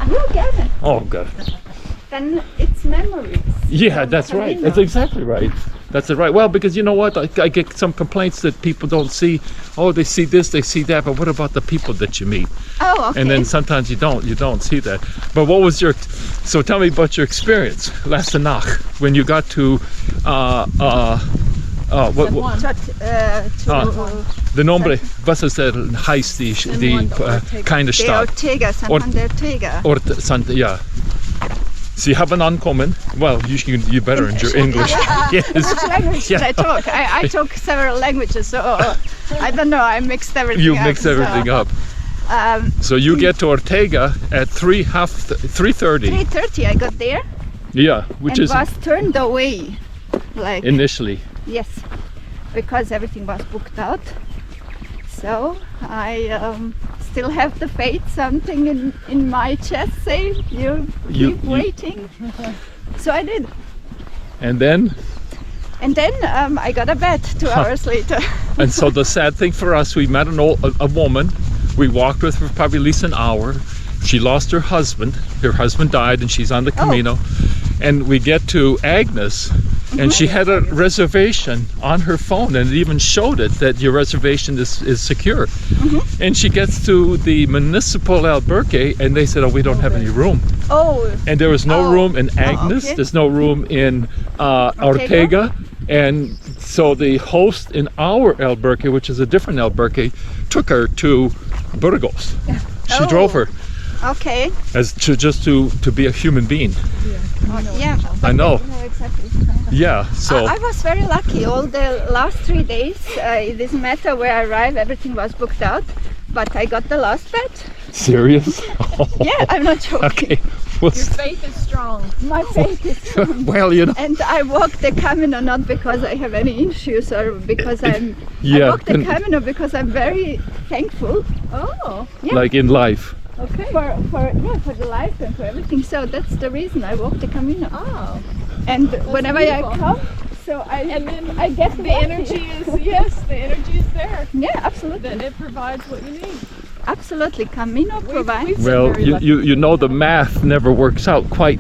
You get it. Oh, good. Then it's memories. Yeah, that's right. Camino. That's exactly right. That's it, right. Well, because you know what? I get some complaints that people don't see. Oh, they see this, they see that, but what about the people that you meet? Oh, okay. And then sometimes you don't see that. But what was your? So tell me about your experience last night when you got to the nombre. Was ist der heißt die keine De Stadt? Ortega, San Juan de Ortega. Yeah. Sie haben ankommen. Well, you better enjoy English. Yes. Which language did Yeah. I talk? I talk several languages, so I don't know. I mixed everything You up. mix everything up. So you get to Ortega at 3:30. 3:30 I got there Yeah, which and is was turned away. Like, initially. yes, because everything was booked out. So I still have the faith, something in my chest saying, you keep waiting. So I did. And then I got a bed 2 hours later. And so the sad thing for us, we met a woman. We walked with her for probably at least an hour. She lost her husband. Her husband died, and she's on the Camino. And we get to Agnes, and she had a reservation on her phone, and it even showed it that your reservation is secure. And she gets to the municipal albergue, and they said, "Oh, we don't have any room." Oh, And there was no room in Agnes. okay. There's no room in Ortega. And so the host in our albergue, which is a different albergue, took her to Burgos. She drove her okay. as to be a human being. Yeah. I know. Exactly. Yeah. So I was very lucky. All the last 3 days, it doesn't matter where I arrived, everything was booked out. But I got the last bed. serious? Yeah, I'm not joking. Okay. Well, Your faith is strong. My faith is strong. well, you know. And I walk the Camino not because I have any issues or because I Yeah. walk the Camino because I'm very thankful Oh, Yeah. Like in life. okay. for the life and for everything. So that's the reason I walk the Camino. Oh, And whenever I beautiful. come, so and then I get the energy is the energy is there. Yeah, absolutely. Then it provides what you need. Absolutely. Camino provides. we've Well, very lucky. you know the math never works out quite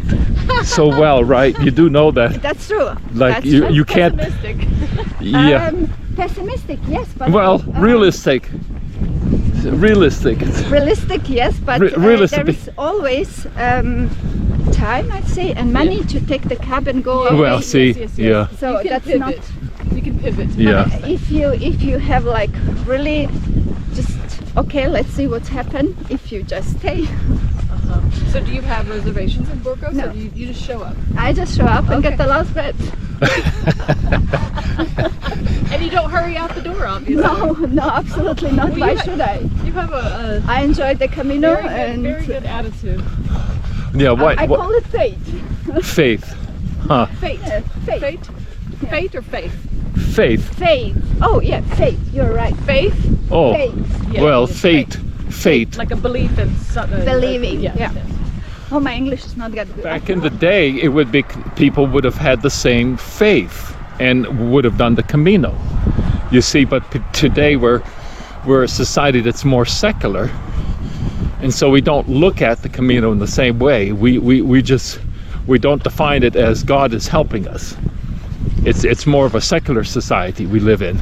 so well, right? You do know that. That's true. Like That's you, true. you can't. Pessimistic. Yeah. Pessimistic, yes, but Well, realistic. Realistic. realistic, yes, but realistic. there is always time, I'd say, and money to take the cab and go away. Well, see, yes. yeah, So you can that's pivot. not. You can pivot. yeah. If you have like really just okay, let's see what's happened. If you just stay, So do you have reservations in Burgos? No. Or do you just show up? I just show up and Okay. get the last bed. And you don't hurry out the door, obviously. No, absolutely not. Well, Why you ha- should I? You have a I enjoy the Camino very good attitude. Yeah, what? I call it fate. Faith. Huh. Fate. Yeah, fate. Fate. Fate or faith? Faith. Faith. Oh yeah, faith. You're right. Faith. Oh, Faith. Yeah, well, it's fate. Fate. Like a belief in something. Believing, Yes, yeah. yes. Oh, my English is not that good. Back in the day, it would be people would have had the same faith and would have done the Camino. You see, but today we're a society that's more secular, and so we don't look at the Camino in the same way. We don't define it as God is helping us. It's more of a secular society we live in.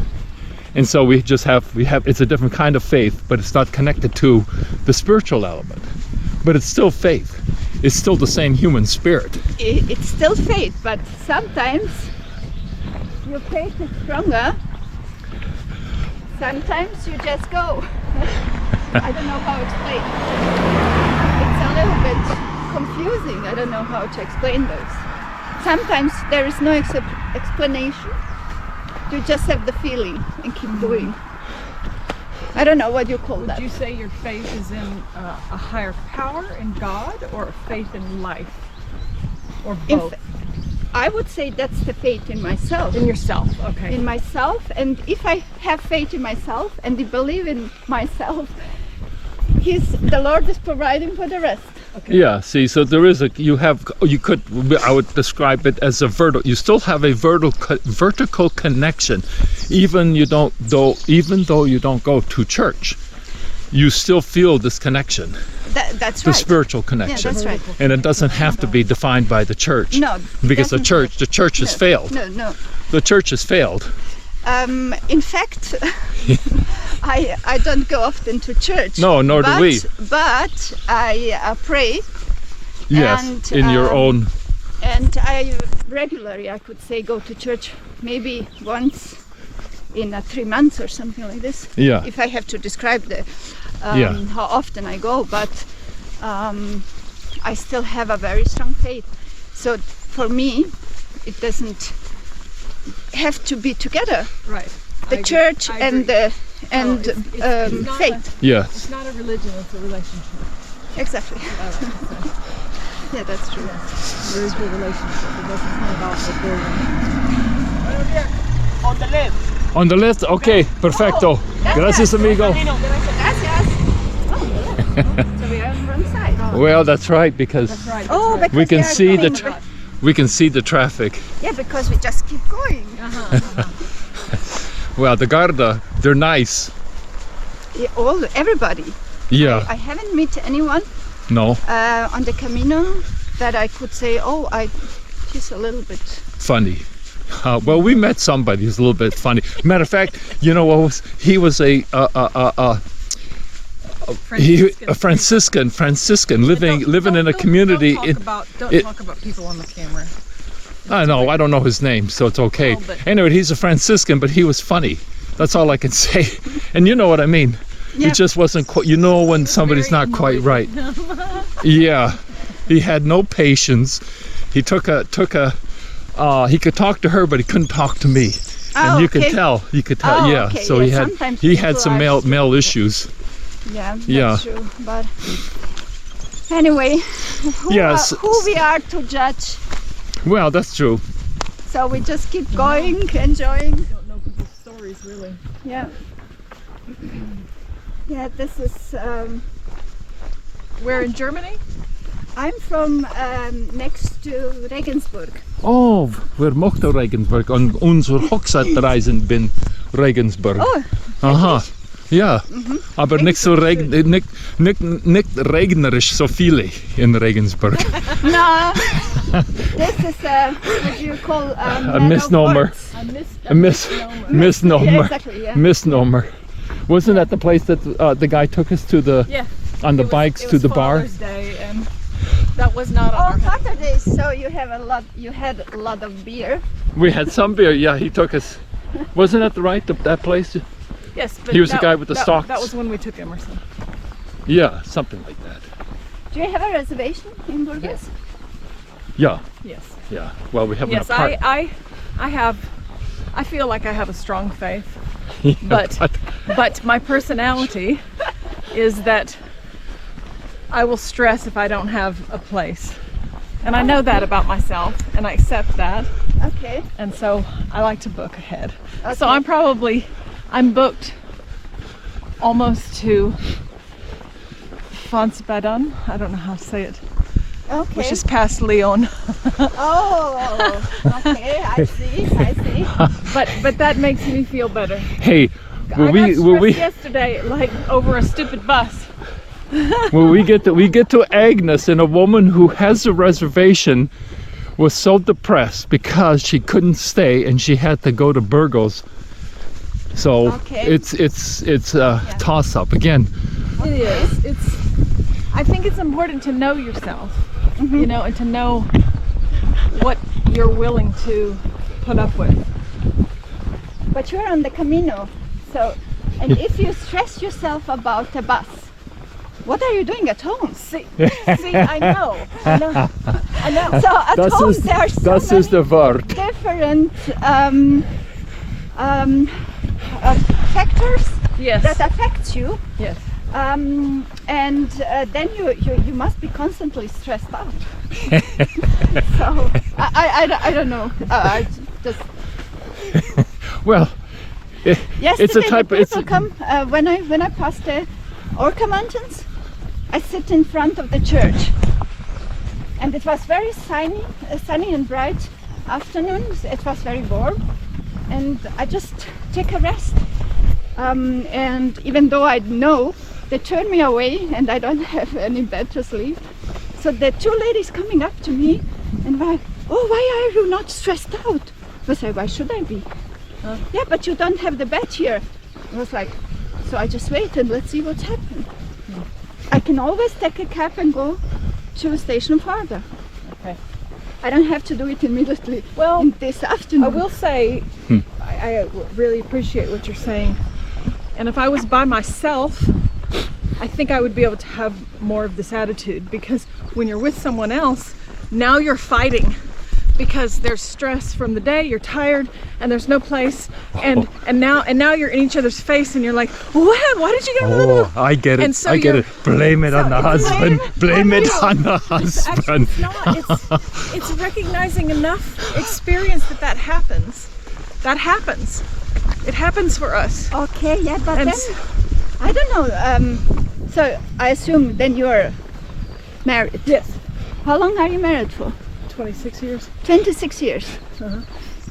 And so we have it's a different kind of faith, but it's not connected to the spiritual element. But it's still faith. It's still the same human spirit. It's still faith, but sometimes your faith is stronger. Sometimes you just go. I don't know how to explain. It's a little bit confusing. I don't know how to explain those. Sometimes there is no explanation. You just have the feeling and keep doing. I don't know what you call that. Would you say your faith is in a higher power in God or faith in life? Or both? I would say that's the faith in myself. In yourself, okay. In myself, and if I have faith in myself and believe in myself, the Lord is providing for the rest. Okay. Yeah, see, so there is I would describe it as a you still have a vertical connection, even though you don't go to church, you still feel this connection. That's the right. spiritual Yeah, connection. that's right. And it doesn't have to be defined by the church. No, because the doesn't church has failed. No. The church has failed. In fact, I don't go often to church. No, nor do we. But I pray. Yes, And, in your own. And I regularly, I could say, go to church maybe once in 3 months or something like this. Yeah. If I have to describe how often I go, but I still have a very strong faith. So for me, it doesn't have to be together. Right. The church and it's not faith. Yes. It's not a religion, it's a relationship. Exactly. Yeah, that's true. Very good relationship. It doesn't come about the building. On the left. On the left? Okay, perfecto. Gracias, amigo. Gracias. So we are on the wrong side. Well, that's right, because That's right. Oh, that's right. because we can they are see the going- we can see the traffic. Yeah, because we just keep going. Well, the Garda, they're nice. Yeah, everybody. Yeah. I haven't met anyone No, on the Camino that I could say, she's a little bit. funny. Well, we met somebody who's a little bit funny. Matter of fact, you know what was he was a Franciscan living in a community. Don't talk about people on the camera. I know, I don't know his name, so it's okay. Oh, but- Anyway, he's a Franciscan, but he was funny. That's all I can say. And you know what I mean. Yeah. He just wasn't quite, when somebody's very not quite right. Yeah, he had no patience. He he could talk to her, but he couldn't talk to me. And you could tell, Oh, yeah. okay, So yeah, he sometimes had people some are male issues. Yeah, that's Yeah. true. But anyway, Yes. who we are to judge? Well, that's true. So we just keep going, enjoying. Don't know people's stories really. Yeah. Yeah, this is. Where in Germany? I'm from next to Regensburg. Oh, wir mochten Regensburg. Und unsere Hochzeitreisen bin Regensburg. Oh, Aha. Ja, aber nicht so nicht regnerisch so viele in Regensburg. no. This is what you call A misnomer. A misnomer. Yeah, exactly. Yeah. Misnomer. Wasn't that the place that the guy took us to the Yeah. on the It was- bikes it to was the bar? Father's Day, and that was not on Oh, our Saturdays. So you had a lot of beer. We had some beer. Yeah, he took us. Wasn't that that place? Yes, but He was the guy with the stalks. That was when we took Emerson. Yeah, something like that. Do you have a reservation in Burgos? Yeah, Yes. yeah. Well, we have Yes, an apartment. I feel like I have a strong faith, Yeah, but my personality is that I will stress if I don't have a place. And I know that about myself, and I accept that, Okay. and so I like to book ahead. So Okay. I'm booked almost to Fonsbaden, I don't know how to say it, Okay. which is past Lyon. Oh, okay. I see. But that makes me feel better. hey, I got stressed yesterday, like over a stupid bus. when we get to Agnes, and a woman who has a reservation was so depressed because she couldn't stay and she had to go to Burgos. So Okay. it's a toss up again. It is. I think it's important to know yourself, you know, and to know what you're willing to put up with. But you're on the Camino, so and if you stress yourself about a bus, what are you doing at home? See, I know. So at home there are so Das ist many the word. different factors Yes. that affect you, Yes. and then you must be constantly stressed out. So I don't know. I just Well, yesterday it's a type. the people come when I pass the Orca Mountains. I sit in front of the church, and it was very sunny and bright afternoon. It was very warm, and I just take a rest. And even though I know they turn me away and I don't have any bed to sleep. So the two ladies coming up to me and like, oh, why are you not stressed out? I said, why should I be? Yeah, but you don't have the bed here. I was like, so I just wait and let's see what's happening. I can always take a cab and go to a station farther. Okay. I don't have to do it immediately. Well, this afternoon. I will say, I really appreciate what you're saying. And if I was by myself, I think I would be able to have more of this attitude, because when you're with someone else, now you're fighting because there's stress from the day, you're tired, and there's no place, and now you're in each other's face, and you're like, what? Why did you get? Oh, I get it. And so I get it. Blame it on the husband. Blame it on the husband. It's not. It's recognizing enough experience that happens. That happens. It happens for us. Okay, yeah, but And then I don't know. So I assume then you're married. Yes. How long are you married for? 26 years. 26 years. Uh-huh.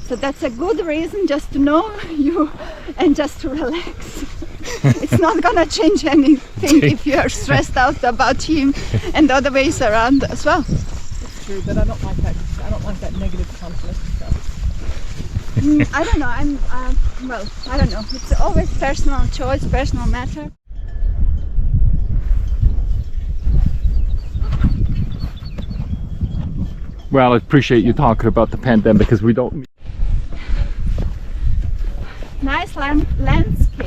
So that's a good reason just to know you and just to relax. It's not gonna change anything if you are stressed out about him and the other ways around as well. It's true, but I don't like that. I don't like that negative conflict stuff. I don't know. Well, I don't know. It's always personal choice, personal matter. Well, I appreciate you talking about the pandemic, because we don't. Nice landscape.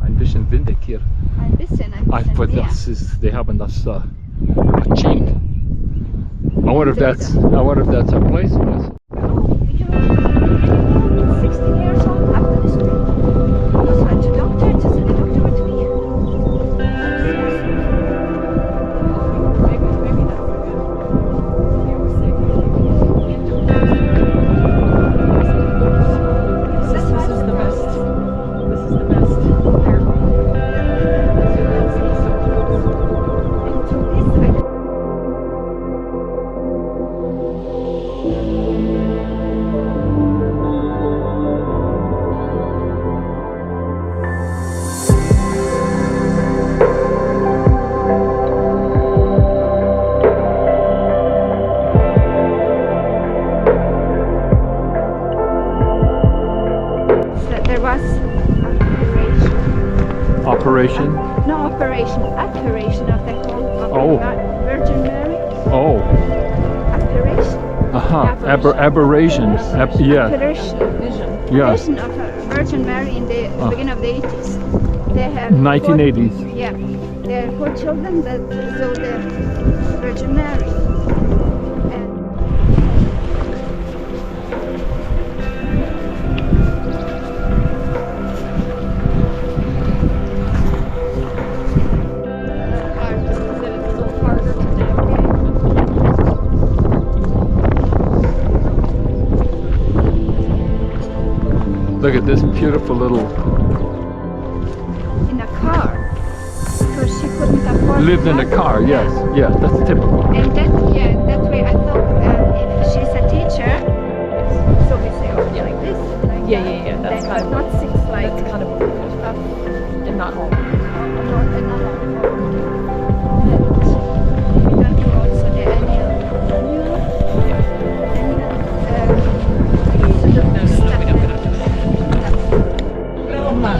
Ein bisschen windig hier. Ein bisschen, Aber yeah. das ist, they haben das chained. I wonder if that's a place for us. 16 years old after the school. I just went to doctor, just said the doctor went to me. Maybe that's a good. He was sick. This is the best. This is the best therapy. There was Operation. operation of the whole Oh. Virgin Mary. Oh. Operation. Aberrations. Yeah. Operation. Yeah. Vision of a Virgin Mary in the beginning of the 80s. They have 1980s. Yeah, there are 4 children that saw the Virgin Mary. And Look at this beautiful little. in a car, because she couldn't afford. Lived in a car. Yes. Yes. That's typical. And that way I thought if she's a teacher, so we say like this, like Yeah, that, yeah, yeah, that's then, kind but of- not 6 like That's kind of what it is. up. And not all.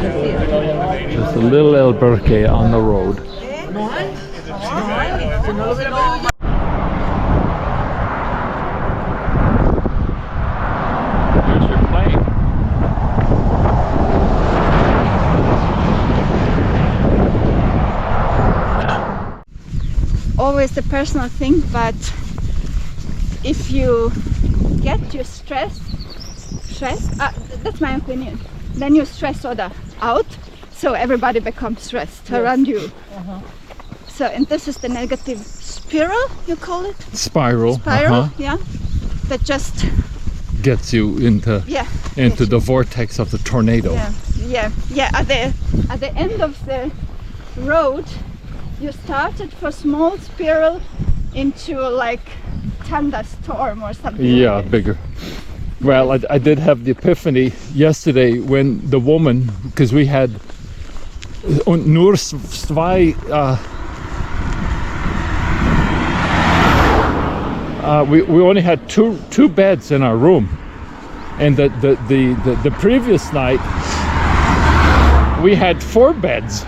There's a little albergue on the road. There's your plane. Always a personal thing, but if you get your stress, that's my opinion, then you stress other out, so everybody becomes stressed around you. So, and this is the negative spiral, you call it? Spiral. Yeah. That just, Gets you into the vortex of the tornado. yeah. At the end of the road, you started for small spiral into like thunderstorm or something. Yeah, like bigger. Well, I did have the epiphany yesterday when the woman, because we had und nur zwei we only had two beds in our room, and the previous night we had 4 beds,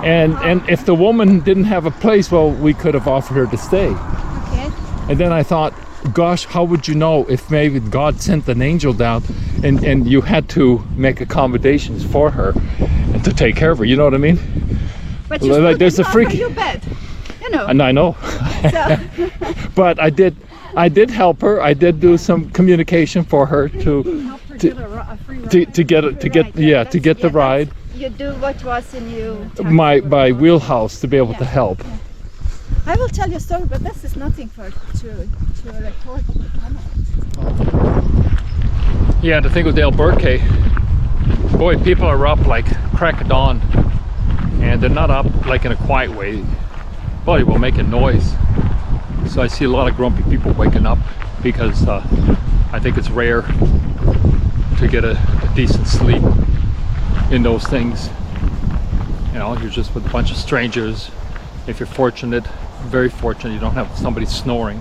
and if the woman didn't have a place, well, we could have offered her to stay. Okay. And then I thought, gosh, how would you know if maybe God sent an angel down and you had to make accommodations for her and to take care of her, you know what I mean? But you Like, there's a still freak- offer your bed, you know. And I know. So, But I did help her. I did do some communication for her to get the ride. You do what was in you. My wheelhouse to be able to help. I will tell you a story, but this is nothing to record. Yeah, the thing with the Albergue, boy, people are up like crack of dawn, and they're not up like in a quiet way. Boy, will make a noise. So I see a lot of grumpy people waking up because I think it's rare to get a decent sleep in those things. You know, you're just with a bunch of strangers. If you're fortunate, very fortunate, you don't have somebody snoring.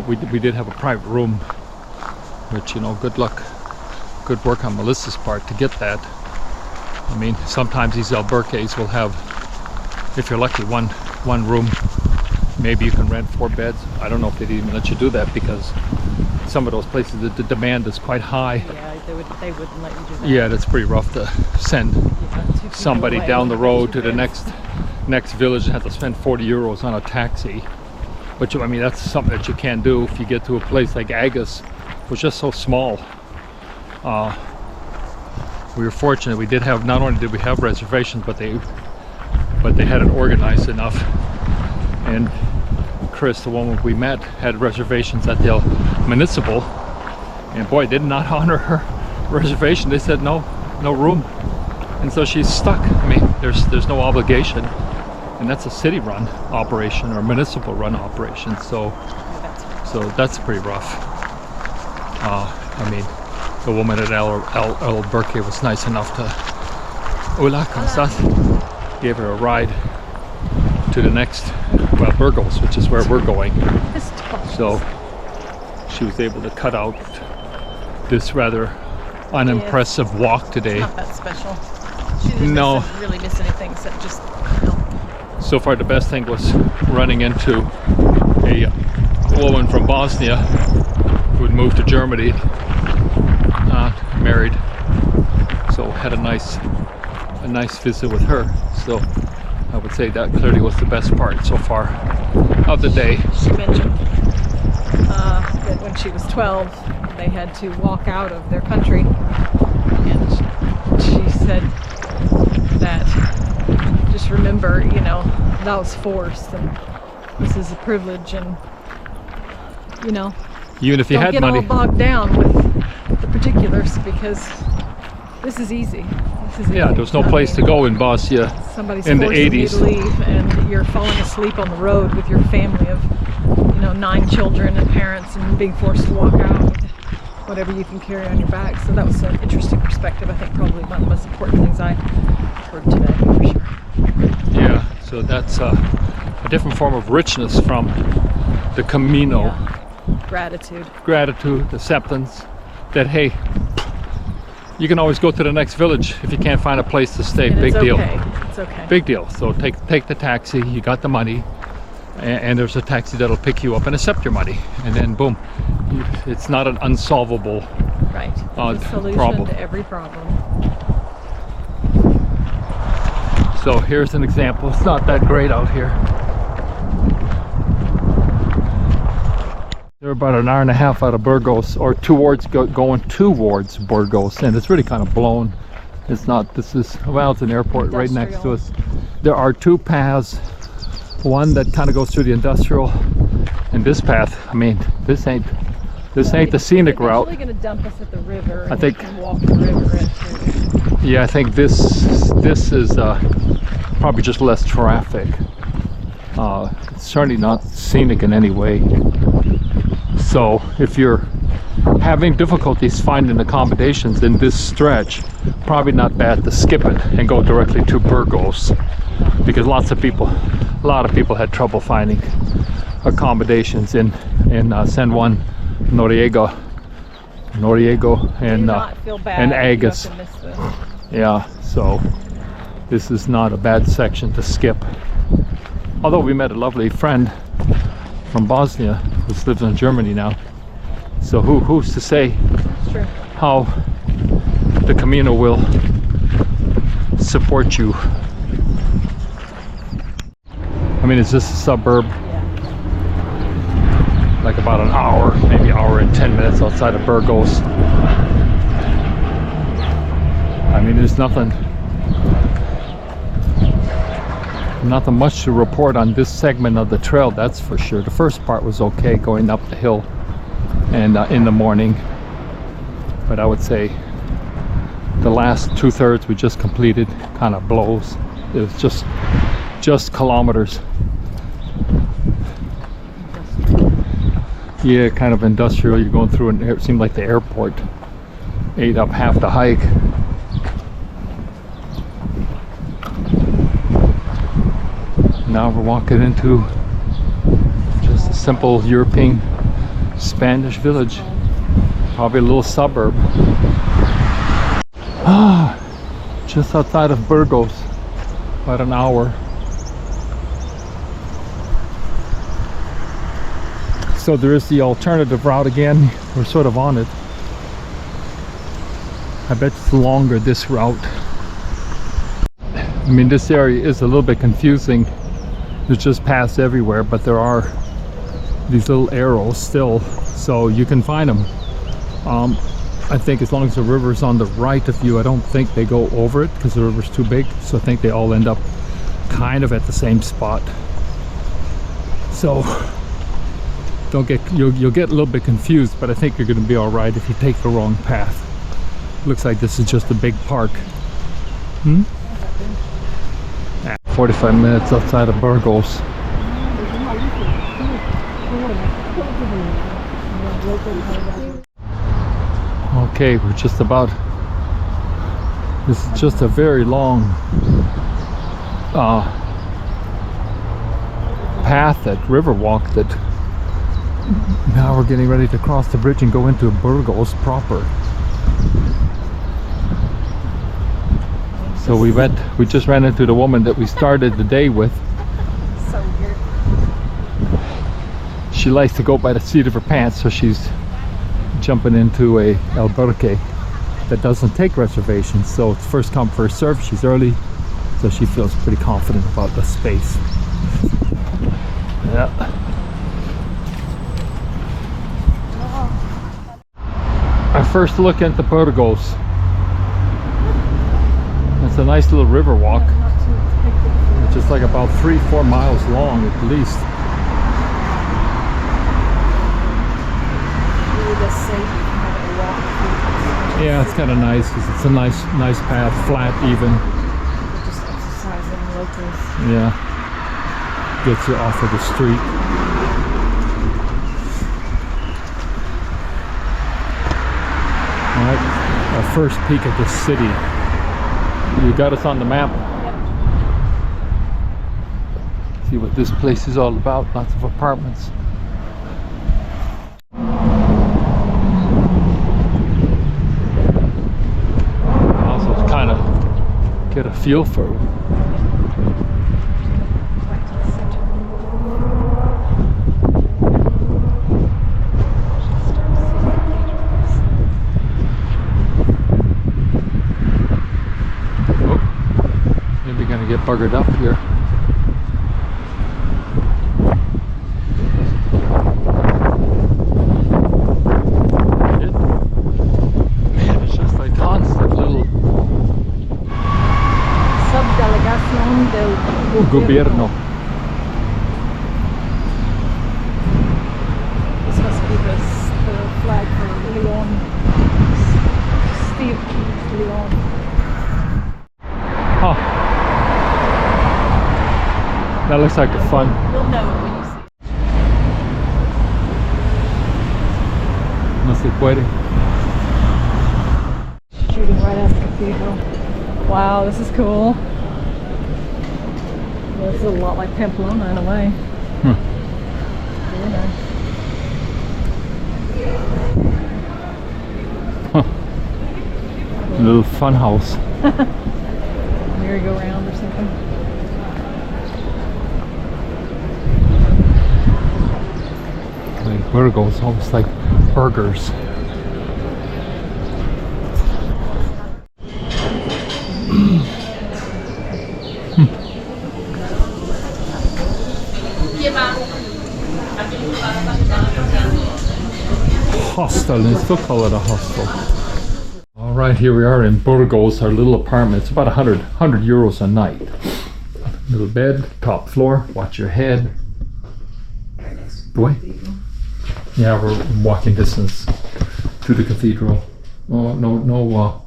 We did have a private room, which, you know, good luck, good work on Melissa's part to get that. I mean, sometimes these albergues will have, if you're lucky, one room. Maybe you can rent 4 beds. I don't know if they'd even let you do that, because some of those places the demand is quite high. Yeah, they wouldn't let you do that. Yeah, that's pretty rough to send Yeah, 2 people somebody away down the with road 2 to the beds. next village and have to spend 40 euros on a taxi. But I mean, that's something that you can't do if you get to a place like Ages, which is just so small. We were fortunate. We did have, not only did we have reservations, but they had it organized enough. And Chris, the woman we met, had reservations at the municipal, and boy, did not honor her reservation. They said no room, and so she's stuck. I mean, there's no obligation, and that's a city-run operation or municipal-run operation. So that's pretty rough. I mean, the woman at Albergue was nice enough to, hola, ¿cómo estás? Gave her a ride to the next, well, Burgos, which is where we're going. So she was able to cut out this rather unimpressive walk today. Not that special. She didn't really miss anything except just, you know. So far, the best thing was running into a woman from Bosnia who had moved to Germany, married. So had a nice visit with her. So I would say that clearly was the best part so far of the day. She mentioned that when she was 12, they had to walk out of their country, and she said that just remember, you know, that was forced, and this is a privilege, and you know, Even if you don't had get money. all bogged down with the particulars, because this is easy. Yeah, there was no place to go in Bosnia Somebody's in the forcing you 80s. to leave, and you're falling asleep on the road with your family of, you know, 9 children and parents, and being forced to walk out with whatever you can carry on your back. So that was an interesting perspective. I think probably one of the most important things I heard today, for sure. Yeah, so that's a different form of richness from the Camino. Yeah. Gratitude, acceptance, that hey, you can always go to the next village if you can't find a place to stay. And Big it's deal. okay. It's okay. Big deal. So take the taxi, you got the money, and there's a taxi that'll pick you up and accept your money, and then boom, it's not an unsolvable Right. It's a solution problem. to every problem. So here's an example. It's not that great out here. They're about an hour and a half out of Burgos, or going towards Burgos, and it's really kind of blown. It's not, this is, well, it's an airport right next to us. There are 2 paths, one that kind of goes through the industrial, and this path, I mean, this ain't the scenic route. They're going to dump us at the river. I think- we can walk the river into. Yeah, I think this is probably just less traffic. It's certainly not scenic in any way. So if you're having difficulties finding accommodations in this stretch, probably not bad to skip it and go directly to Burgos, because a lot of people had trouble finding accommodations in San Juan Noriego and Ages. Yeah, so this is not a bad section to skip. Although we met a lovely friend from Bosnia who lives in Germany now. So who's to say how the Camino will support you? I mean, it's just a suburb, like about an hour, maybe hour and 10 minutes outside of Burgos. I mean, there's nothing much to report on this segment of the trail, that's for sure. The first part was okay, going up the hill and in the morning, but I would say the last 2/3 we just completed kind of blows. It was just kilometers. Yeah, kind of industrial. You're going through, and it seemed like the airport ate up half the hike. Now we're walking into just a simple European Spanish village, probably a little suburb. Just outside of Burgos, about an hour. So there is the alternative route again. We're sort of on it. I bet it's longer, this route. I mean, this area is a little bit confusing. There's just paths everywhere, but there are these little arrows still, so you can find them. I think as long as the river's on the right of you, I don't think they go over it because the river's too big. So I think they all end up kind of at the same spot. So you'll get a little bit confused, but I think you're going to be all right if you take the wrong path. Looks like this is just a big park. 45 minutes outside of Burgos. Okay, we're just about, this is just a very long path, that river walk, that now we're getting ready to cross the bridge and go into Burgos proper. So we just ran into the woman that we started the day with. So weird. She likes to go by the seat of her pants, so she's jumping into a Albergue that doesn't take reservations. So it's first come, first serve. She's early, so she feels pretty confident about the space. Yeah. Our first look into Burgos. It's a nice little river walk. It's just like about 3-4 miles long at least. Yeah, it's kind of nice because it's a nice path, flat, even. Just exercising locals. Yeah, gets you off of the street. All right, our first peek at the city. You got us on the map. See what this place is all about. Lots of apartments. Also, kind of get a feel for it. Get buggered up here. Man, it's just like constant little Subdelegación del gobierno. This must be the flag for Leon. Steve Leon. Huh. That looks like a fun. You'll know it when you see it. Unless they puede. Shooting right at the cathedral. Wow, this is cool. Well, this is a lot like Pamplona in a way. Very nice. Little fun house. Merry-go-round or something. Like Burgos, almost like burgers. Hostel, they still call it a hostel. All right, here we are in Burgos, our little apartment. It's about 100 euros a night. Little bed, top floor, watch your head. Boy. Yeah, we're walking distance to the cathedral. Oh, no.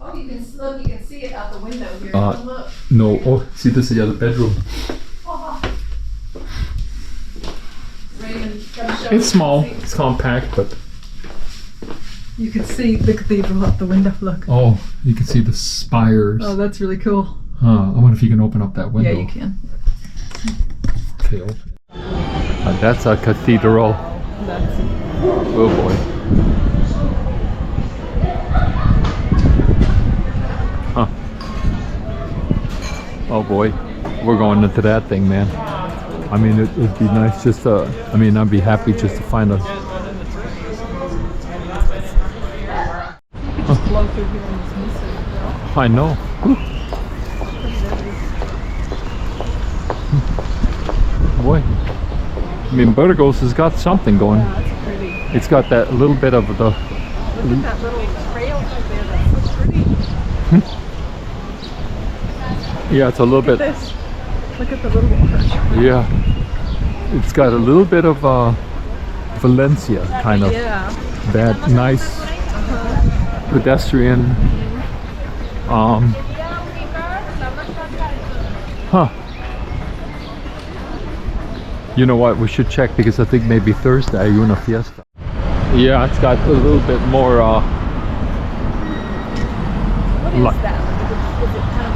Oh, you can look, you can see it out the window here. Look. No, oh, see, this is the other bedroom. Raymond, come show It's us. small, it's compact, but You can see the cathedral out the window. Look. oh, you can see the spires. Oh, that's really cool. I wonder if you can open up that window. Yeah, you can. Okay, open it. That's a cathedral. That's Oh boy. Huh. Oh boy. We're going into that thing, man. I mean, it'd be nice just to, I mean, I'd be happy just to find a... just blow through here and just miss it. I know. Boy. I mean, Burgos has got something going. Yeah, it's pretty. It's got that little bit of the... Look at that little trail right there. That's so pretty. Yeah, it's a little Look bit... at this. Look at the little water. Yeah. It's got a little bit of Valencia kind of. Yeah. That nice pedestrian. Huh. You know what? We should check because I think maybe Thursday hay una fiesta. Yeah, it's got a little bit more. What is Like- that? Is it kind